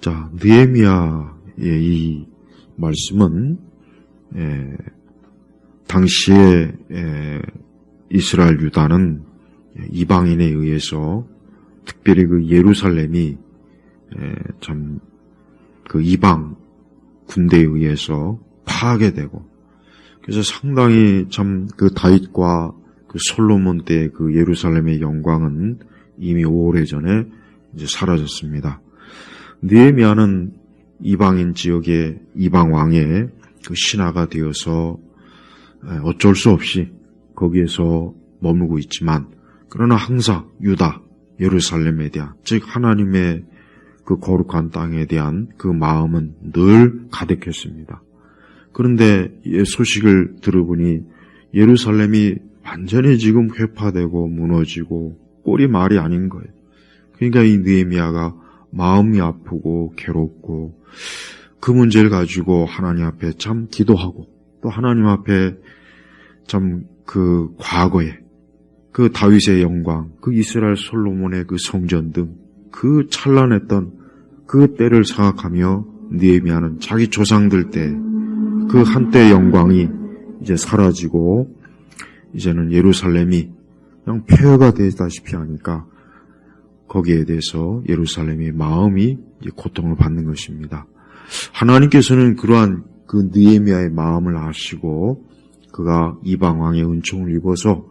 자, 느헤미야의 이 말씀은 당시에 이스라엘 유다는 이방인에 의해서 특별히 그 예루살렘이 참 그 이방 군대에 의해서 파괴되고, 그래서 상당히 참 그 다윗과 그 솔로몬 때 그 예루살렘의 영광은 이미 오래전에 이제 사라졌습니다. 느헤미야는 이방인 지역의 이방 왕의 그 신하가 되어서 어쩔 수 없이 거기에서 머물고 있지만, 그러나 항상 유다, 예루살렘에 대한, 즉 하나님의 그 거룩한 땅에 대한 그 마음은 늘 가득했습니다. 그런데 소식을 들어보니 예루살렘이 완전히 지금 회파되고 무너지고 꼴이 말이 아닌 거예요. 그러니까 이 느헤미야가 마음이 아프고 괴롭고 그 문제를 가지고 하나님 앞에 참 기도하고, 또 하나님 앞에 참 그 과거에 그 다윗의 영광, 그 이스라엘 솔로몬의 그 성전 등 그 찬란했던 그 때를 생각하며 느헤미야는 자기 조상들 때 그 한때의 영광이 이제 사라지고 이제는 예루살렘이 그냥 폐허가 되다시피 하니까 거기에 대해서 예루살렘의 마음이 이제 고통을 받는 것입니다. 하나님께서는 그러한 그 느헤미야의 마음을 아시고 그가 이방 왕의 은총을 입어서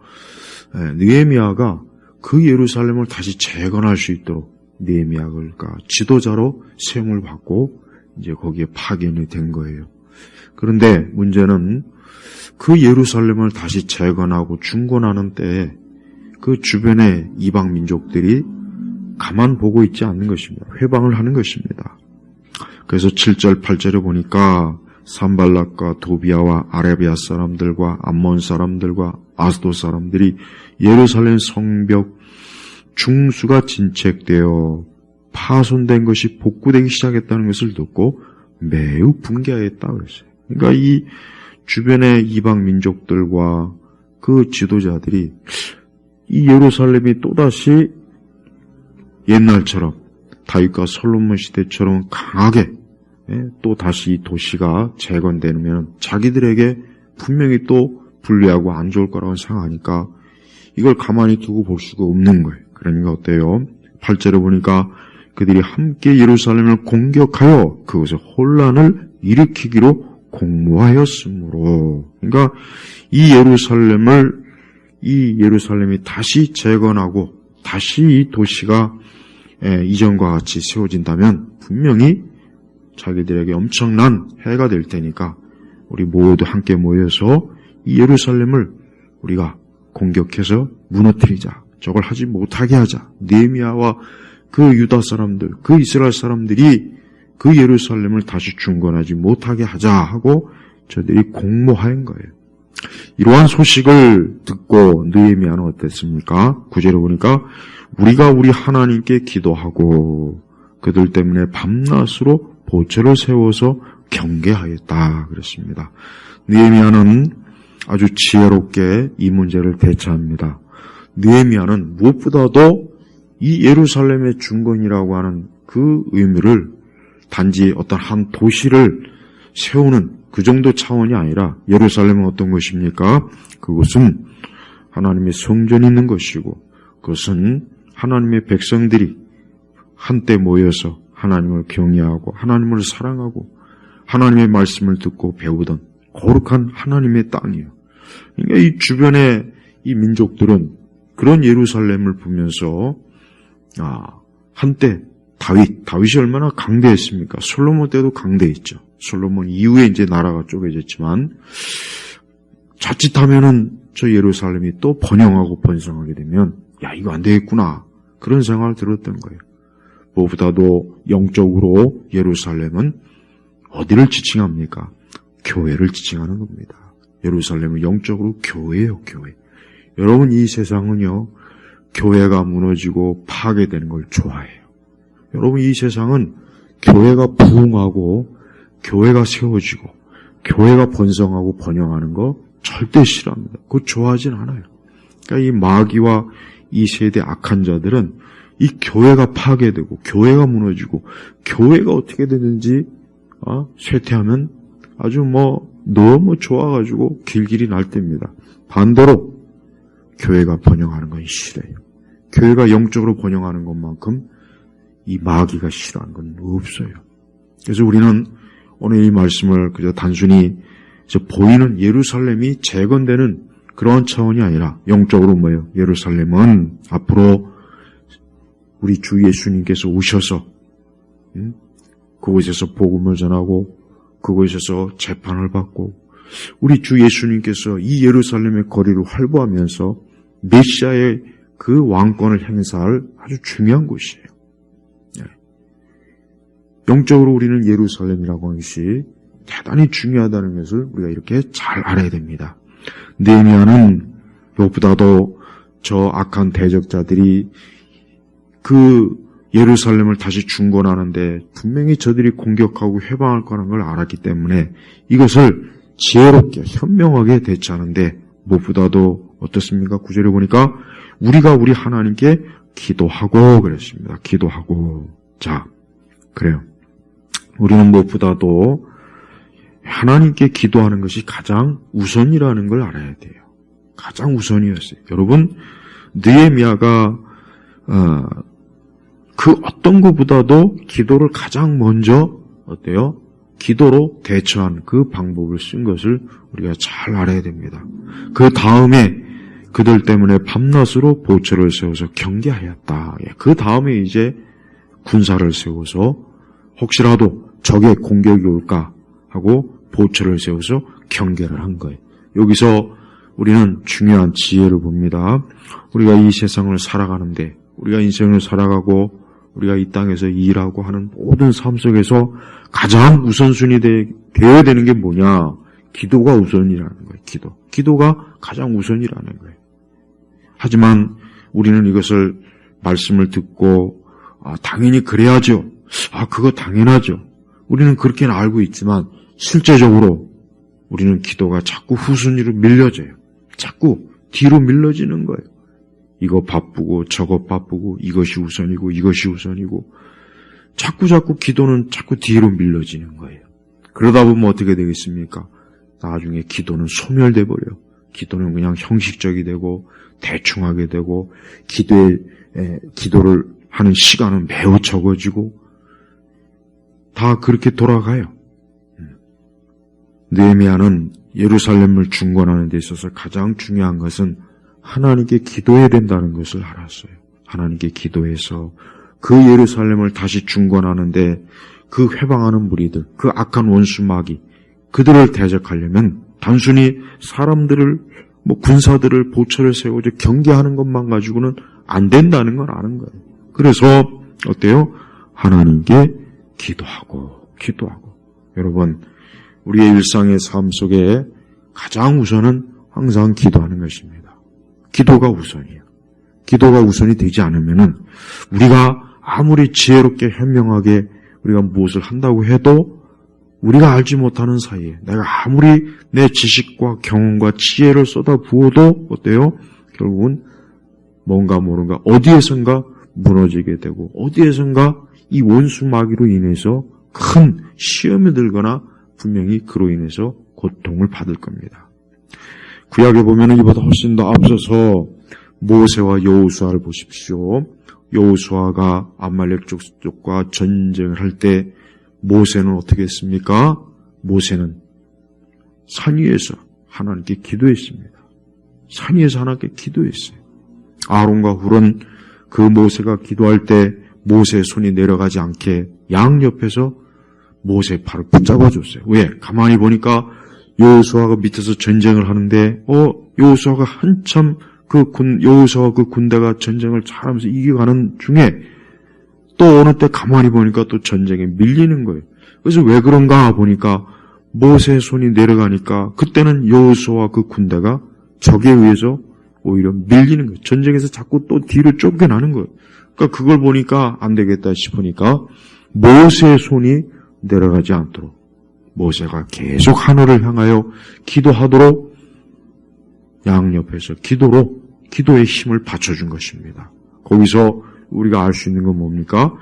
느헤미야가 그 예루살렘을 다시 재건할 수 있도록 느헤미야가 지도자로 세움을 받고 이제 거기에 파견이 된 거예요. 그런데 문제는 그 예루살렘을 다시 재건하고 중건하는 때에 그 주변의 이방 민족들이 가만 보고 있지 않는 것입니다. 회방을 하는 것입니다. 그래서 7절, 8절에 보니까 산발락과 도비아와 아라비아 사람들과 암몬 사람들과 아스도 사람들이 예루살렘 성벽 중수가 진책되어 파손된 것이 복구되기 시작했다는 것을 듣고 매우 분개하였다 그랬어요. 그러니까 이 주변의 이방 민족들과 그 지도자들이 이 예루살렘이 또다시 옛날처럼 다윗과 솔로몬 시대처럼 강하게 또 다시 이 도시가 재건되면 자기들에게 분명히 또 불리하고 안 좋을 거라고 생각하니까 이걸 가만히 두고 볼 수가 없는 거예요. 그러니까 어때요? 8절에 보니까 그들이 함께 예루살렘을 공격하여 그것에 혼란을 일으키기로 공모하였으므로, 그러니까 이 예루살렘이 다시 재건하고 다시 이 도시가 이전과 같이 세워진다면 분명히 자기들에게 엄청난 해가 될 테니까 우리 모두 함께 모여서 이 예루살렘을 우리가 공격해서 무너뜨리자. 저걸 하지 못하게 하자. 느헤미야와 그 유다 사람들, 그 이스라엘 사람들이 그 예루살렘을 다시 중건하지 못하게 하자 하고 저들이 공모한 거예요. 이러한 소식을 듣고 느헤미야는 어땠습니까? 9절에 보니까 우리가 우리 하나님께 기도하고 그들 때문에 밤낮으로 보초를 세워서 경계하였다 그랬습니다. 느헤미야는 아주 지혜롭게 이 문제를 대처합니다. 느헤미야는 무엇보다도 이 예루살렘의 중건이라고 하는 그 의미를 단지 어떤 한 도시를 세우는 그 정도 차원이 아니라 예루살렘은 어떤 것입니까? 그것은 하나님의 성전이 있는 것이고 그것은 하나님의 백성들이 한때 모여서 하나님을 경외하고 하나님을 사랑하고 하나님의 말씀을 듣고 배우던 거룩한 하나님의 땅이에요. 그러니까 이 주변의 이 민족들은 그런 예루살렘을 보면서 한때 다윗이 얼마나 강대했습니까? 솔로몬 때도 강대했죠. 솔로몬 이후에 이제 나라가 쪼개졌지만 자칫하면은 저 예루살렘이 또 번영하고 번성하게 되면 이거 안 되겠구나 그런 생각을 들었던 거예요. 무엇보다도 영적으로 예루살렘은 어디를 지칭합니까? 교회를 지칭하는 겁니다. 예루살렘은 영적으로 교회예요, 교회. 여러분 이 세상은요 교회가 무너지고 파괴되는 걸 좋아해요. 여러분 이 세상은 교회가 부흥하고 교회가 세워지고 교회가 번성하고 번영하는 거 절대 싫어합니다. 그거 좋아하진 않아요. 그러니까 이 마귀와 이 세대 악한 자들은 이 교회가 파괴되고 교회가 무너지고 교회가 어떻게 되는지 쇠퇴하면 아주 너무 좋아가지고 길길이 날 때입니다. 반대로 교회가 번영하는 건 싫어요. 교회가 영적으로 번영하는 것만큼 이 마귀가 싫어하는 건 없어요. 그래서 우리는 오늘 이 말씀을 그저 단순히 보이는 예루살렘이 재건되는 그런 차원이 아니라 영적으로 뭐예요? 예루살렘은 앞으로 우리 주 예수님께서 오셔서 그곳에서 복음을 전하고 그곳에서 재판을 받고 우리 주 예수님께서 이 예루살렘의 거리를 활보하면서 메시아의 그 왕권을 행사할 아주 중요한 곳이에요. 영적으로 우리는 예루살렘이라고 하는 것이 대단히 중요하다는 것을 우리가 이렇게 잘 알아야 됩니다. 느헤미야는 무엇보다도 저 악한 대적자들이 그 예루살렘을 다시 중건하는데 분명히 저들이 공격하고 해방할 거라는 걸 알았기 때문에 이것을 지혜롭게 현명하게 대처하는데 무엇보다도 어떻습니까? 9절에 보니까 우리가 우리 하나님께 기도하고 그랬습니다. 기도하고. 자, 그래요. 우리는 무엇보다도 하나님께 기도하는 것이 가장 우선이라는 걸 알아야 돼요. 가장 우선이었어요. 여러분, 느헤미야가 그 어떤 것보다도 기도를 가장 먼저 어때요? 기도로 대처한 그 방법을 쓴 것을 우리가 잘 알아야 됩니다. 그 다음에 그들 때문에 밤낮으로 보초를 세워서 경계하였다. 그 다음에 이제 군사를 세워서 혹시라도 적의 공격이 올까 하고 보초를 세워서 경계를 한 거예요. 여기서 우리는 중요한 지혜를 봅니다. 우리가 이 세상을 살아가는데 우리가 인생을 살아가고 우리가 이 땅에서 일하고 하는 모든 삶 속에서 가장 우선순위 되어야 되는 게 뭐냐? 기도가 우선이라는 거예요. 기도가 가장 우선이라는 거예요. 하지만 우리는 이것을 말씀을 듣고 당연히 그래야죠. 그거 당연하죠. 우리는 그렇게는 알고 있지만 실제적으로 우리는 기도가 자꾸 후순위로 밀려져요. 자꾸 뒤로 밀려지는 거예요. 이거 바쁘고 저거 바쁘고 이것이 우선이고 이것이 우선이고 자꾸 기도는 자꾸 뒤로 밀려지는 거예요. 그러다 보면 어떻게 되겠습니까? 나중에 기도는 소멸돼 버려요. 기도는 그냥 형식적이 되고 대충 하게 되고 기도를 하는 시간은 매우 적어지고 다 그렇게 돌아가요. 느헤미야는 예루살렘을 중건하는 데 있어서 가장 중요한 것은 하나님께 기도해야 된다는 것을 알았어요. 하나님께 기도해서 그 예루살렘을 다시 중건하는데 그 회방하는 무리들, 그 악한 원수 마귀, 그들을 대적하려면 단순히 사람들을 군사들을 보초를 세우고 경계하는 것만 가지고는 안 된다는 걸 아는 거예요. 그래서 어때요? 하나님께 기도하고. 여러분, 우리의 일상의 삶 속에 가장 우선은 항상 기도하는 것입니다. 기도가 우선이에요. 기도가 우선이 되지 않으면은 우리가 아무리 지혜롭게 현명하게 우리가 무엇을 한다고 해도 우리가 알지 못하는 사이에 내가 아무리 내 지식과 경험과 지혜를 쏟아부어도 어때요? 결국은 뭔가 모른가 어디에선가 무너지게 되고 어디에선가 이 원수 마귀로 인해서 큰 시험에 들거나 분명히 그로 인해서 고통을 받을 겁니다. 구약에 보면 이보다 훨씬 더 앞서서 모세와 여호수아를 보십시오. 여호수아가 아말렉 족속과 전쟁을 할 때 모세는 어떻게 했습니까? 모세는 산 위에서 하나님께 기도했습니다. 산 위에서 하나님께 기도했어요. 아론과 훌은 그 모세가 기도할 때 모세의 손이 내려가지 않게 양옆에서 모세의 팔을 붙잡아줬어요. 왜? 가만히 보니까 여호수아가 밑에서 전쟁을 하는데 여호수아가 한참 여호수아와 그 군대가 전쟁을 잘하면서 이겨가는 중에 또 어느 때 가만히 보니까 또 전쟁에 밀리는 거예요. 그래서 왜 그런가 보니까 모세의 손이 내려가니까 그때는 여호수아와 그 군대가 적에 의해서 오히려 밀리는 거예요. 전쟁에서 자꾸 또 뒤로 쫓겨나는 거예요. 그러니까 그걸 보니까 안 되겠다 싶으니까 모세의 손이 내려가지 않도록 모세가 계속 하늘을 향하여 기도하도록 양옆에서 기도의 힘을 받쳐준 것입니다. 거기서 우리가 알 수 있는 건 뭡니까?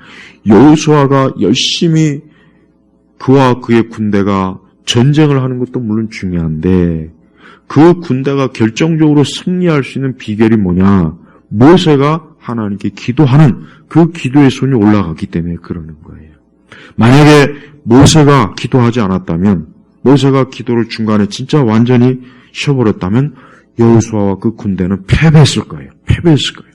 여호수아가 열심히 그와 그의 군대가 전쟁을 하는 것도 물론 중요한데 그 군대가 결정적으로 승리할 수 있는 비결이 뭐냐? 모세가 하나님께 기도하는 그 기도의 손이 올라갔기 때문에 그러는 거예요. 만약에 모세가 기도하지 않았다면, 모세가 기도를 중간에 진짜 완전히 쉬어버렸다면 여호수아와 그 군대는 패배했을 거예요. 패배했을 거예요.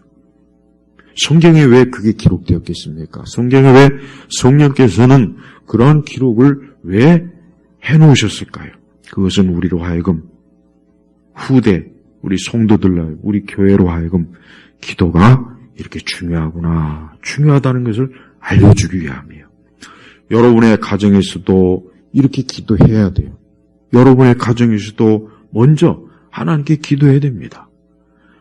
성경에 왜 그게 기록되었겠습니까? 성경에 왜 성령께서는 그런 기록을 왜 해놓으셨을까요? 그것은 우리로 하여금 후대, 우리 성도들로, 우리 교회로 하여금 기도가 이렇게 중요하구나, 중요하다는 것을 알려주기 위함이에요. 여러분의 가정에서도 이렇게 기도해야 돼요. 여러분의 가정에서도 먼저 하나님께 기도해야 됩니다.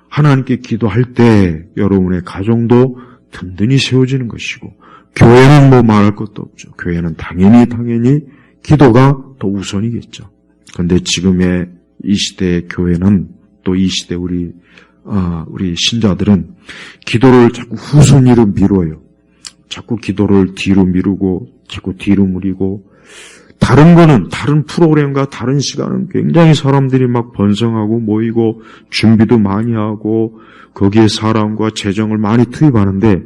하나님께 기도할 때 여러분의 가정도 든든히 세워지는 것이고, 교회는 뭐 말할 것도 없죠. 교회는 당연히 기도가 더 우선이겠죠. 그런데 지금의 이 시대의 교회는, 또 이 시대 우리 신자들은 기도를 자꾸 후순위로 미뤄요. 자꾸 기도를 뒤로 미루고, 자꾸 뒤로 미루고, 다른 거는, 다른 프로그램과 다른 시간은 굉장히 사람들이 막 번성하고 모이고 준비도 많이 하고 거기에 사람과 재정을 많이 투입하는데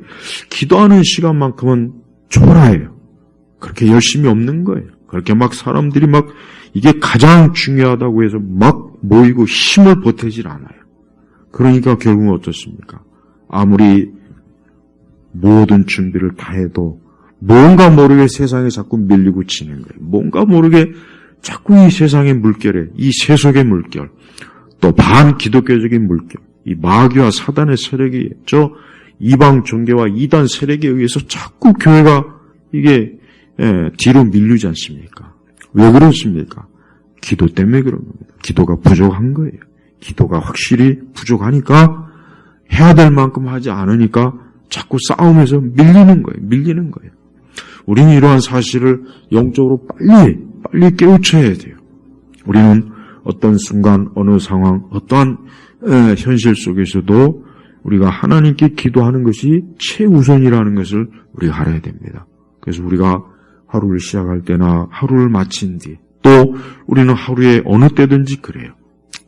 기도하는 시간만큼은 초라해요. 그렇게 열심히 없는 거예요. 그렇게 막 사람들이 막 이게 가장 중요하다고 해서 막 모이고 힘을 보태질 않아요. 그러니까 결국은 어떻습니까? 아무리 모든 준비를 다 해도 뭔가 모르게 세상에 자꾸 밀리고 치는 거예요. 뭔가 모르게 자꾸 이 세상의 물결에, 이 세속의 물결, 또 반기독교적인 물결, 이 마귀와 사단의 세력이, 이방 종교와 이단 세력에 의해서 자꾸 교회가 이게 뒤로 밀리지 않습니까? 왜 그렇습니까? 기도 때문에 그런 겁니다. 기도가 부족한 거예요. 기도가 확실히 부족하니까 해야 될 만큼 하지 않으니까 자꾸 싸움에서 밀리는 거예요. 우리는 이러한 사실을 영적으로 빨리 깨우쳐야 돼요. 우리는 어떤 순간, 어느 상황, 어떠한 현실 속에서도 우리가 하나님께 기도하는 것이 최우선이라는 것을 우리가 알아야 됩니다. 그래서 우리가 하루를 시작할 때나 하루를 마친 뒤, 또 우리는 하루에 어느 때든지 그래요.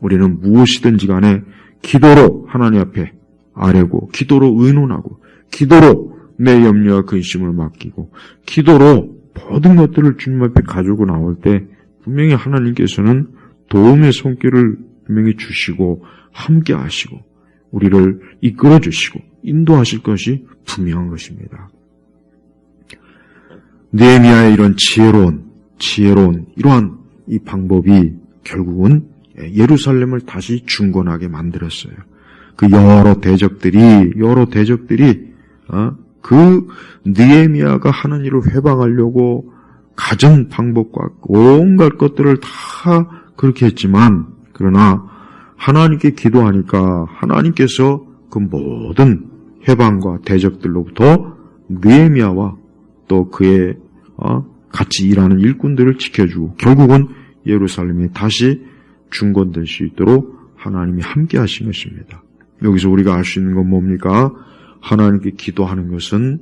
우리는 무엇이든지 간에 기도로 하나님 앞에 아뢰고, 기도로 의논하고, 기도로 내 염려와 근심을 맡기고, 기도로 모든 것들을 주님 앞에 가지고 나올 때 분명히 하나님께서는 도움의 손길을 분명히 주시고 함께 하시고 우리를 이끌어 주시고 인도하실 것이 분명한 것입니다. 느헤미야의 이런 지혜로운 이러한 이 방법이 결국은 예루살렘을 다시 중건하게 만들었어요. 그 여러 대적들이 그 느헤미야가 하는 일을 회방하려고 가진 방법과 온갖 것들을 다 그렇게 했지만, 그러나 하나님께 기도하니까 하나님께서 그 모든 회방과 대적들로부터 느헤미야와 또 그의 같이 일하는 일꾼들을 지켜주고 결국은 예루살렘이 다시 중건될 수 있도록 하나님이 함께 하신 것입니다. 여기서 우리가 알 수 있는 건 뭡니까? 하나님께 기도하는 것은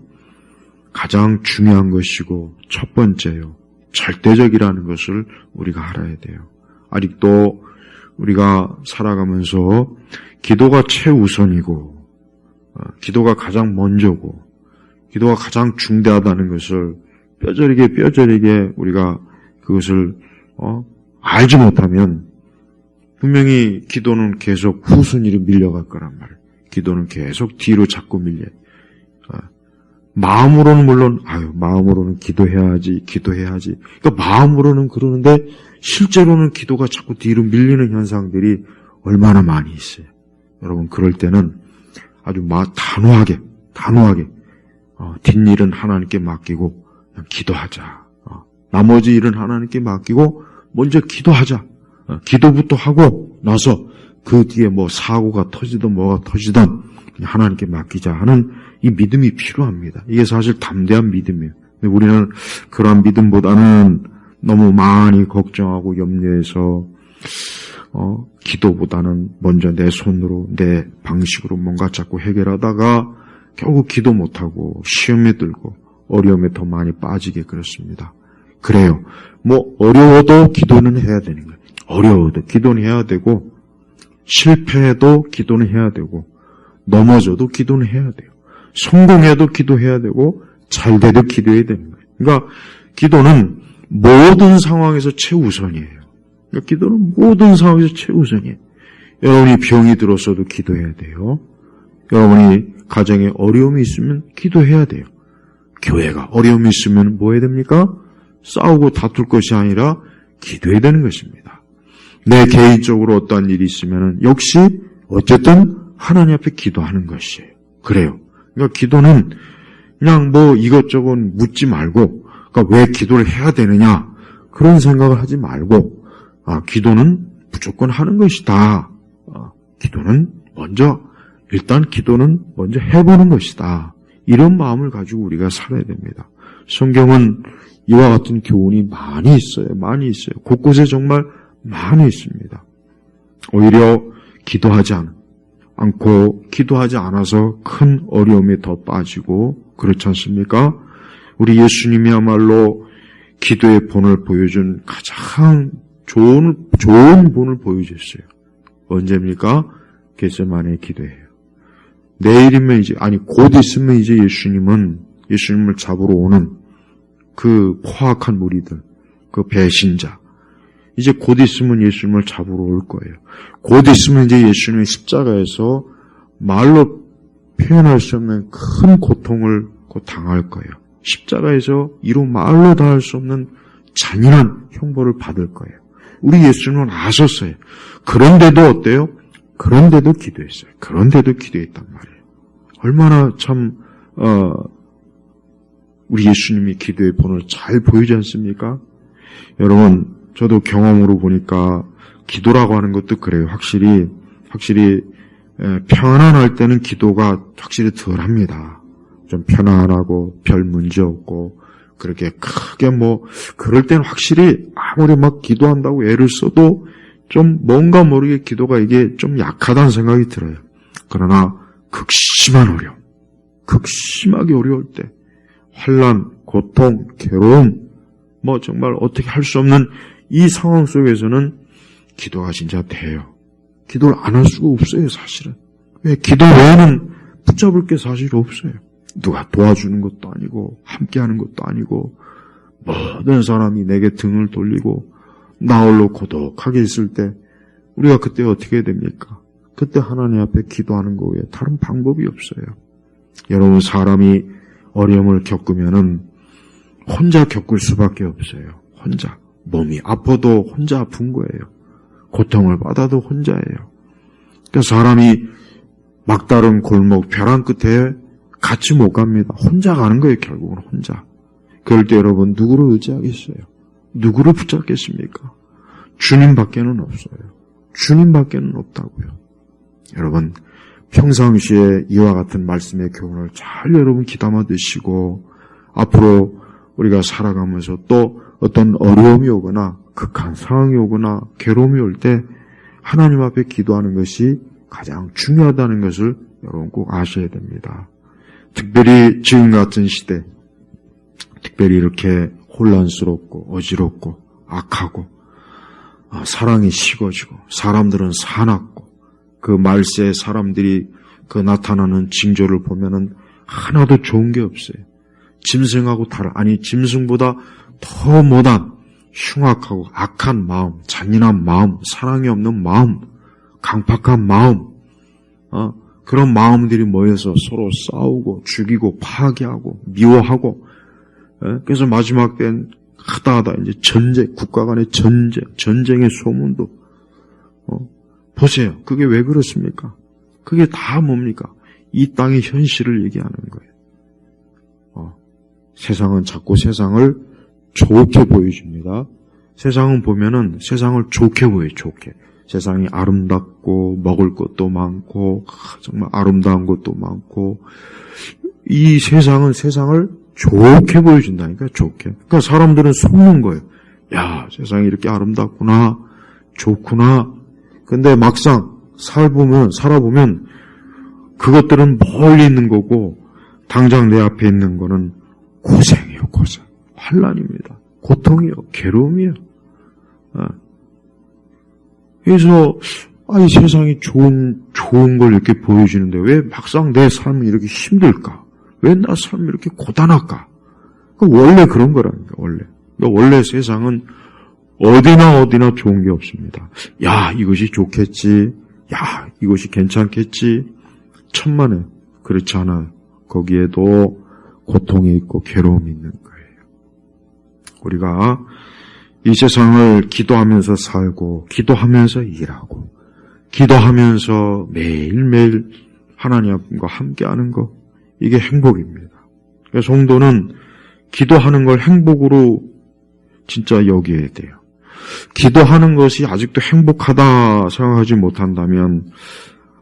가장 중요한 것이고 첫 번째요, 절대적이라는 것을 우리가 알아야 돼요. 아직도 우리가 살아가면서 기도가 최우선이고 기도가 가장 먼저고 기도가 가장 중대하다는 것을 뼈저리게 우리가 그것을 알지 못하면 분명히 기도는 계속 후순위로 밀려갈 거란 말이에요. 기도는 계속 뒤로 자꾸 밀려요. 마음으로는 물론 마음으로는 기도해야지. 그러니까 마음으로는 그러는데 실제로는 기도가 자꾸 뒤로 밀리는 현상들이 얼마나 많이 있어요. 여러분, 그럴 때는 아주 단호하게 뒷일은 하나님께 맡기고 그냥 기도하자. 나머지 일은 하나님께 맡기고 먼저 기도하자. 기도부터 하고 나서 그 뒤에 뭐 사고가 터지든 뭐가 터지든 그냥 하나님께 맡기자 하는 이 믿음이 필요합니다. 이게 사실 담대한 믿음이에요. 근데 우리는 그러한 믿음보다는 너무 많이 걱정하고 염려해서 기도보다는 먼저 내 손으로 내 방식으로 뭔가 자꾸 해결하다가 결국 기도 못하고 시험에 들고 어려움에 더 많이 빠지게 그렇습니다. 그래요. 어려워도 기도는 해야 되는 거예요. 어려워도 기도는 해야 되고, 실패해도 기도는 해야 되고, 넘어져도 기도는 해야 돼요. 성공해도 기도해야 되고, 잘 돼도 기도해야 되는 거예요. 그러니까 기도는 모든 상황에서 최우선이에요. 그러니까 기도는 모든 상황에서 최우선이에요. 여러분이 병이 들었어도 기도해야 돼요. 여러분이 가정에 어려움이 있으면 기도해야 돼요. 교회가 어려움이 있으면 뭐 해야 됩니까? 싸우고 다툴 것이 아니라 기도해야 되는 것입니다. 내 개인적으로 어떠한 일이 있으면 역시 어쨌든 하나님 앞에 기도하는 것이에요. 그래요. 그러니까 기도는 그냥 이것저것 묻지 말고, 그러니까 왜 기도를 해야 되느냐 그런 생각을 하지 말고, 기도는 무조건 하는 것이다. 기도는 일단 기도는 먼저 해보는 것이다. 이런 마음을 가지고 우리가 살아야 됩니다. 성경은 이와 같은 교훈이 많이 있어요. 많이 있어요. 곳곳에 정말 많이 있습니다. 오히려 기도하지 않고 기도하지 않아서 큰 어려움에 더 빠지고 그렇지 않습니까? 우리 예수님이야말로 기도의 본을 보여준 가장 좋은 본을 보여줬어요. 언제입니까? 겟세마네 기도예요. 내일이면 곧 있으면 예수님을 잡으러 오는 그 포악한 무리들, 그 배신자, 이제 곧 있으면 예수님을 잡으러 올 거예요. 곧 있으면 이제 예수님의 십자가에서 말로 표현할 수 없는 큰 고통을 곧 당할 거예요. 십자가에서 이루 말로 다 할 수 없는 잔인한 형벌을 받을 거예요. 우리 예수님은 아셨어요. 그런데도 어때요? 그런데도 기도했어요. 그런데도 기도했단 말이에요. 얼마나 참 우리 예수님이 기도의 본을 잘 보이지 않습니까? 여러분, 저도 경험으로 보니까 기도라고 하는 것도 그래요. 확실히 편안할 때는 기도가 확실히 덜합니다. 좀 편안하고 별 문제 없고 그렇게 크게 그럴 때는 확실히 아무리 기도한다고 애를 써도 좀 뭔가 모르게 기도가 이게 좀 약하다는 생각이 들어요. 그러나 극심한 어려움, 극심하게 어려울 때 환난, 고통, 괴로움, 정말 어떻게 할 수 없는 이 상황 속에서는 기도가 진짜 돼요. 기도를 안 할 수가 없어요, 사실은. 왜? 기도 외에는 붙잡을 게 사실 없어요. 누가 도와주는 것도 아니고 함께하는 것도 아니고 모든 사람이 내게 등을 돌리고 나 홀로 고독하게 있을 때 우리가 그때 어떻게 해야 됩니까? 그때 하나님 앞에 기도하는 거 외에 다른 방법이 없어요. 여러분, 사람이 어려움을 겪으면은 혼자 겪을 수밖에 없어요. 혼자. 몸이 아파도 혼자 아픈 거예요. 고통을 받아도 혼자예요. 그러니까 사람이 막다른 골목 벼랑 끝에 같이 못 갑니다. 혼자 가는 거예요, 결국은 혼자. 그럴 때 여러분, 누구를 의지하겠어요? 누구를 붙잡겠습니까? 주님밖에는 없어요. 주님밖에는 없다고요. 여러분, 평상시에 이와 같은 말씀의 교훈을 잘 여러분 귀담아 드시고 앞으로 우리가 살아가면서 또 어떤 어려움이 오거나 극한 상황이 오거나 괴로움이 올 때 하나님 앞에 기도하는 것이 가장 중요하다는 것을 여러분 꼭 아셔야 됩니다. 특별히 지금 같은 시대, 특별히 이렇게 혼란스럽고 어지럽고 악하고 사랑이 식어지고 사람들은 사납고 그 말세에 사람들이 그 나타나는 징조를 보면은 하나도 좋은 게 없어요. 짐승하고 짐승보다 더 못한 흉악하고 악한 마음, 잔인한 마음, 사랑이 없는 마음, 강팍한 마음, 그런 마음들이 모여서 서로 싸우고 죽이고 파괴하고 미워하고, 그래서 마지막 때는 하다 이제 전쟁, 국가 간의 전쟁의 소문도 보세요. 그게 왜 그렇습니까? 그게 다 뭡니까? 이 땅의 현실을 얘기하는 거예요. 세상은 자꾸 세상을 좋게 보여줍니다. 세상은 보면은 세상을 좋게 보여요, 좋게. 세상이 아름답고 먹을 것도 많고 정말 아름다운 것도 많고 이 세상은 세상을 좋게 보여준다니까, 좋게. 그러니까 사람들은 속는 거예요. 야, 세상이 이렇게 아름답구나, 좋구나. 근데 막상 살아보면 그것들은 멀리 있는 거고 당장 내 앞에 있는 거는 고생이요, 고생. 환난입니다. 고통이요, 괴로움이요. 그래서 이 세상이 좋은 걸 이렇게 보여주는데 왜 막상 내 삶은 이렇게 힘들까? 왜 나 삶이 이렇게 고단할까? 원래 그런 거라니까, 원래. 원래 세상은 어디나 좋은 게 없습니다. 야, 이것이 좋겠지. 야, 이것이 괜찮겠지. 천만에 그렇지 않아요. 거기에도 고통이 있고 괴로움이 있는 거예요. 우리가 이 세상을 기도하면서 살고, 기도하면서 일하고, 기도하면서 매일매일 하나님과 함께하는 것, 이게 행복입니다. 그래서 성도는 기도하는 걸 행복으로 진짜 여겨야 돼요. 기도하는 것이 아직도 행복하다 생각하지 못한다면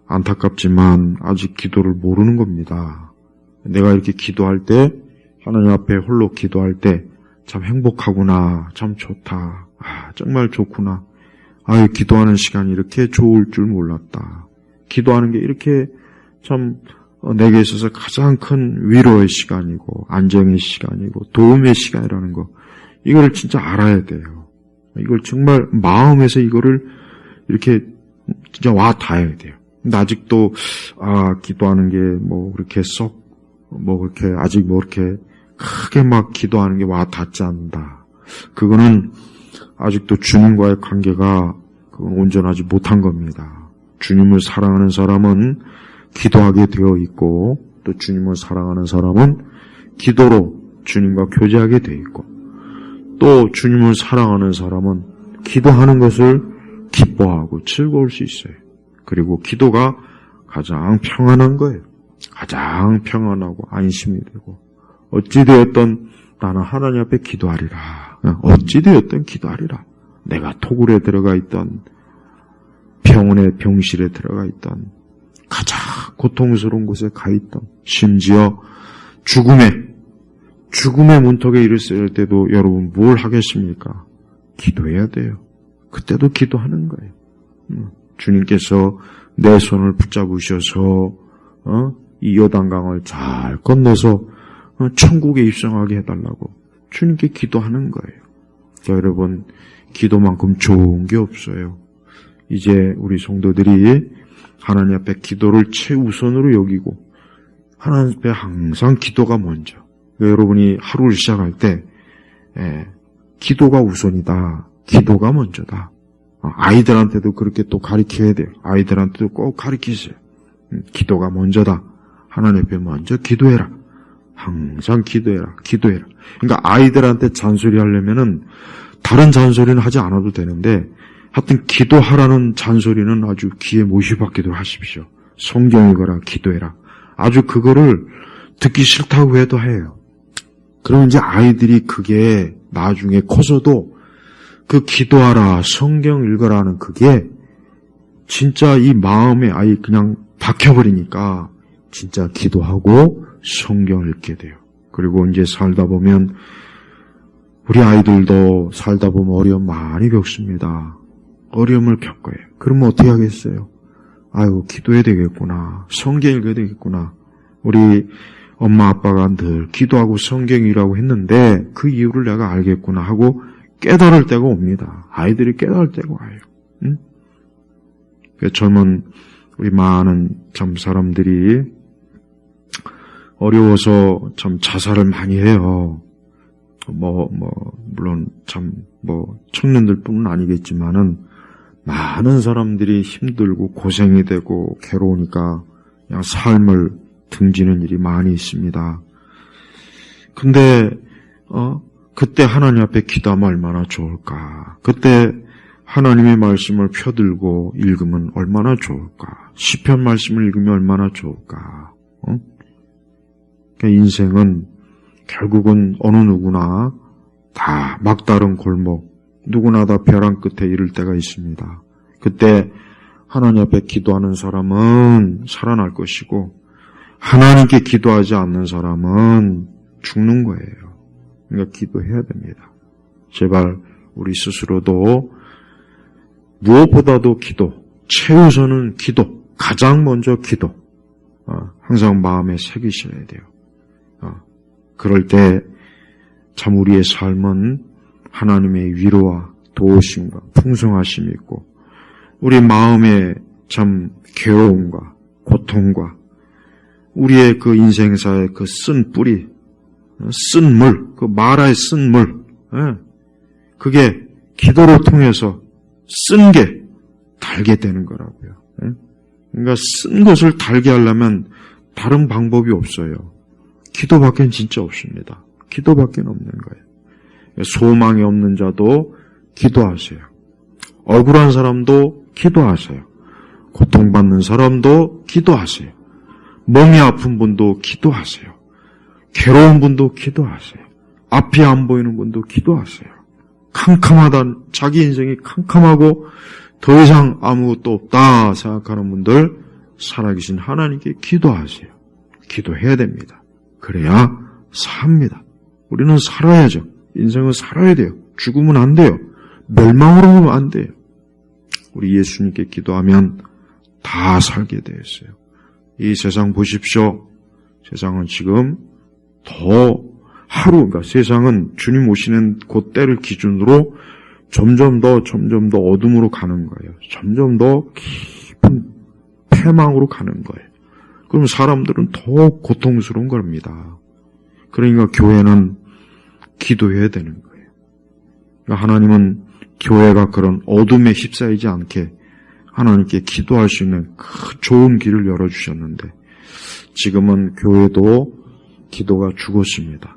안타깝지만 아직 기도를 모르는 겁니다. 내가 이렇게 기도할 때, 하나님 앞에 홀로 기도할 때 참 행복하구나, 참 좋다, 정말 좋구나, 기도하는 시간이 이렇게 좋을 줄 몰랐다. 기도하는 게 이렇게 참 내게 있어서 가장 큰 위로의 시간이고 안정의 시간이고 도움의 시간이라는 거, 이걸 진짜 알아야 돼요. 이걸 정말 마음에서 이거를 이렇게 진짜 와 닿아야 돼요. 근데 아직도 기도하는 게 그렇게 그렇게 아직 이렇게 크게 막 기도하는 게 와 닿지 않는다. 그거는 아직도 주님과의 관계가 그건 온전하지 못한 겁니다. 주님을 사랑하는 사람은 기도하게 되어 있고, 또 주님을 사랑하는 사람은 기도로 주님과 교제하게 되어 있고, 또 주님을 사랑하는 사람은 기도하는 것을 기뻐하고 즐거울 수 있어요. 그리고 기도가 가장 평안한 거예요. 가장 평안하고 안심이 되고, 어찌되었든 나는 하나님 앞에 기도하리라. 어찌되었든 기도하리라. 내가 토굴에 들어가 있던, 병원의 병실에 들어가 있던, 가장 고통스러운 곳에 가 있던, 심지어 죽음의 문턱에 이르렀을 때도 여러분 뭘 하겠습니까? 기도해야 돼요. 그때도 기도하는 거예요. 주님께서 내 손을 붙잡으셔서 이 요단강을 잘 건너서 천국에 입성하게 해달라고 주님께 기도하는 거예요. 그러니까 여러분, 기도만큼 좋은 게 없어요. 이제 우리 성도들이 하나님 앞에 기도를 최우선으로 여기고, 하나님 앞에 항상 기도가 먼저. 그러니까 여러분이 하루를 시작할 때 기도가 우선이다. 기도가 먼저다. 아이들한테도 그렇게 또 가르쳐야 돼요. 아이들한테도 꼭 가르치세요. 기도가 먼저다. 하나님 앞에 먼저 기도해라. 항상 기도해라. 그러니까 아이들한테 잔소리 하려면은 다른 잔소리는 하지 않아도 되는데, 하여튼 기도하라는 잔소리는 아주 귀에 못이 박히도록 하십시오. 성경 읽어라, 기도해라. 아주 그거를 듣기 싫다고 해도 해요. 그러면 이제 아이들이 그게 나중에 커서도 그 기도하라, 성경 읽어라는 그게 진짜 이 마음에 아예 그냥 박혀버리니까 진짜 기도하고 성경 읽게 돼요. 그리고 이제 살다 보면, 우리 아이들도 살다 보면 어려움 많이 겪습니다. 어려움을 겪어요. 그러면 어떻게 하겠어요? 기도해야 되겠구나. 성경 읽어야 되겠구나. 우리 엄마 아빠가 늘 기도하고 성경이라고 했는데 그 이유를 내가 알겠구나 하고 깨달을 때가 옵니다. 아이들이 깨달을 때가 와요. 응? 젊은 우리 많은 참 사람들이 어려워서 참 자살을 많이 해요. 물론 청년들 뿐은 아니겠지만은 많은 사람들이 힘들고 고생이 되고 괴로우니까 그냥 삶을 등지는 일이 많이 있습니다. 근데 그때 하나님 앞에 기도하면 얼마나 좋을까? 그때 하나님의 말씀을 펴들고 읽으면 얼마나 좋을까? 시편 말씀을 읽으면 얼마나 좋을까? 그러니까 인생은 결국은 어느 누구나 다 막다른 골목, 누구나 다 벼랑 끝에 이를 때가 있습니다. 그때 하나님 앞에 기도하는 사람은 살아날 것이고, 하나님께 기도하지 않는 사람은 죽는 거예요. 그러니까 기도해야 됩니다. 제발 우리 스스로도 무엇보다도 기도, 최우선은 기도, 가장 먼저 기도, 항상 마음에 새기셔야 돼요. 그럴 때 참 우리의 삶은 하나님의 위로와 도우심과 풍성하심이 있고 우리 마음에 참 괴로움과 고통과 우리의 그 인생사의 그 쓴 뿌리, 쓴 물, 그 마라의 쓴 물, 그게 기도를 통해서 쓴 게 달게 되는 거라고요. 그러니까 쓴 것을 달게 하려면 다른 방법이 없어요. 기도밖엔 진짜 없습니다. 기도밖엔 없는 거예요. 소망이 없는 자도 기도하세요. 억울한 사람도 기도하세요. 고통받는 사람도 기도하세요. 몸이 아픈 분도 기도하세요. 괴로운 분도 기도하세요. 앞이 안 보이는 분도 기도하세요. 캄캄하다, 자기 인생이 캄캄하고 더 이상 아무것도 없다 생각하는 분들 살아계신 하나님께 기도하세요. 기도해야 됩니다. 그래야 삽니다. 우리는 살아야죠. 인생은 살아야 돼요. 죽으면 안 돼요. 멸망으로 오면 안 돼요. 우리 예수님께 기도하면 다 살게 되어 있어요. 이 세상 보십시오. 세상은 지금 그러니까 세상은 주님 오시는 그 때를 기준으로 점점 더 어둠으로 가는 거예요. 점점 더 깊은 패망으로 가는 거예요. 그럼 사람들은 더 고통스러운 겁니다. 그러니까 교회는 기도해야 되는 거예요. 그러니까 하나님은 교회가 그런 어둠에 휩싸이지 않게 하나님께 기도할 수 있는 그 좋은 길을 열어주셨는데 지금은 교회도 기도가 죽었습니다.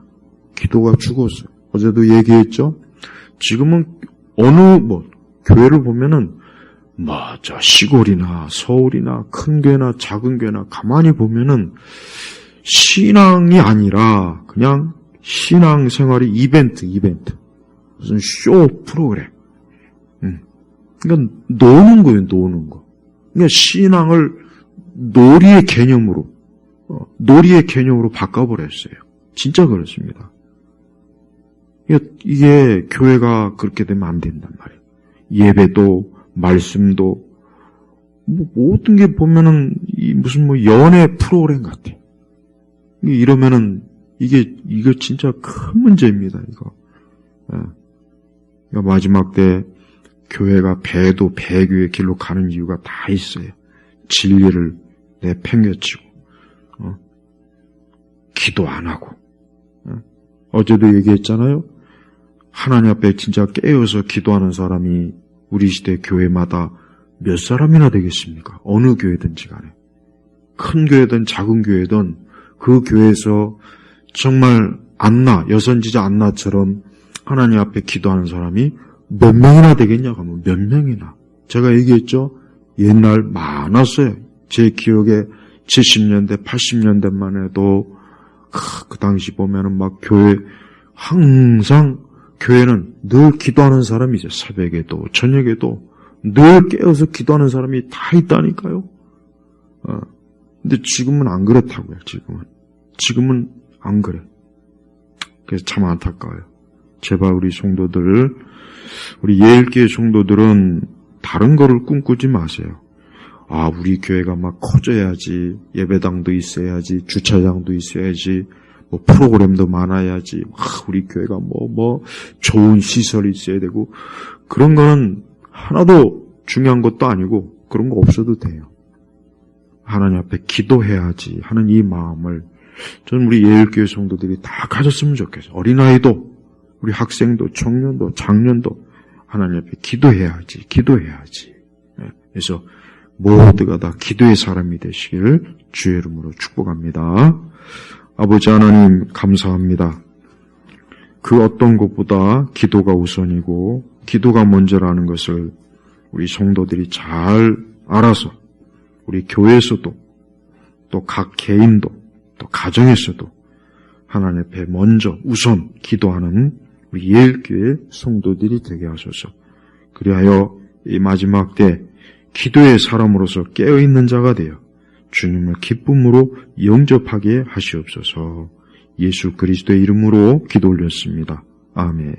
기도가 죽었어요. 어제도 얘기했죠? 지금은 교회를 보면은 저 시골이나 서울이나 큰 교회나 작은 교회나 가만히 보면은 신앙이 아니라 그냥 신앙생활이 이벤트. 무슨 쇼 프로그램. 그러니까 노는 거예요, 노는 거. 그러니까 신앙을 놀이의 개념으로 바꿔버렸어요. 진짜 그렇습니다. 이게 교회가 그렇게 되면 안 된단 말이에요. 예배도, 말씀도, 모든 게 보면은, 무슨 연애 프로그램 같아. 이러면은, 이거 진짜 큰 문제입니다, 이거. 그러니까 마지막 때, 교회가 배교의 길로 가는 이유가 다 있어요. 진리를 내팽개치고, 기도 안 하고. 어제도 얘기했잖아요. 하나님 앞에 진짜 깨어서 기도하는 사람이 우리 시대 교회마다 몇 사람이나 되겠습니까? 어느 교회든지 간에. 큰 교회든 작은 교회든 그 교회에서 정말 여선지자 안나처럼 하나님 앞에 기도하는 사람이 몇 명이나 되겠냐고 하면 몇 명이나. 제가 얘기했죠? 옛날 많았어요. 제 기억에 70년대, 80년대만 해도 그 당시 보면은 항상 교회는 늘 기도하는 사람이 있어요. 새벽에도 저녁에도 늘 깨어서 기도하는 사람이 다 있다니까요. 근데 지금은 안 그렇다고요. 지금은 안 그래. 그래서 참 안타까워요. 제발 우리 성도들, 우리 예일교회 성도들은 다른 거를 꿈꾸지 마세요. 우리 교회가 커져야지, 예배당도 있어야지, 주차장도 있어야지, 프로그램도 많아야지, 우리 교회가 좋은 시설이 있어야 되고, 그런 거는 하나도 중요한 것도 아니고, 그런 거 없어도 돼요. 하나님 앞에 기도해야지 하는 이 마음을, 저는 우리 예일교회 성도들이 다 가졌으면 좋겠어요. 어린아이도, 우리 학생도, 청년도, 장년도, 하나님 앞에 기도해야지. 그래서, 모두가 다 기도의 사람이 되시길 주의 이름으로 축복합니다. 아버지 하나님 감사합니다. 그 어떤 것보다 기도가 우선이고 기도가 먼저라는 것을 우리 성도들이 잘 알아서 우리 교회에서도 또 각 개인도 또 가정에서도 하나님 앞에 먼저 우선 기도하는 우리 예일교회 성도들이 되게 하소서. 그리하여 이 마지막 때 기도의 사람으로서 깨어있는 자가 되어 주님을 기쁨으로 영접하게 하시옵소서. 예수 그리스도의 이름으로 기도 올렸습니다. 아멘.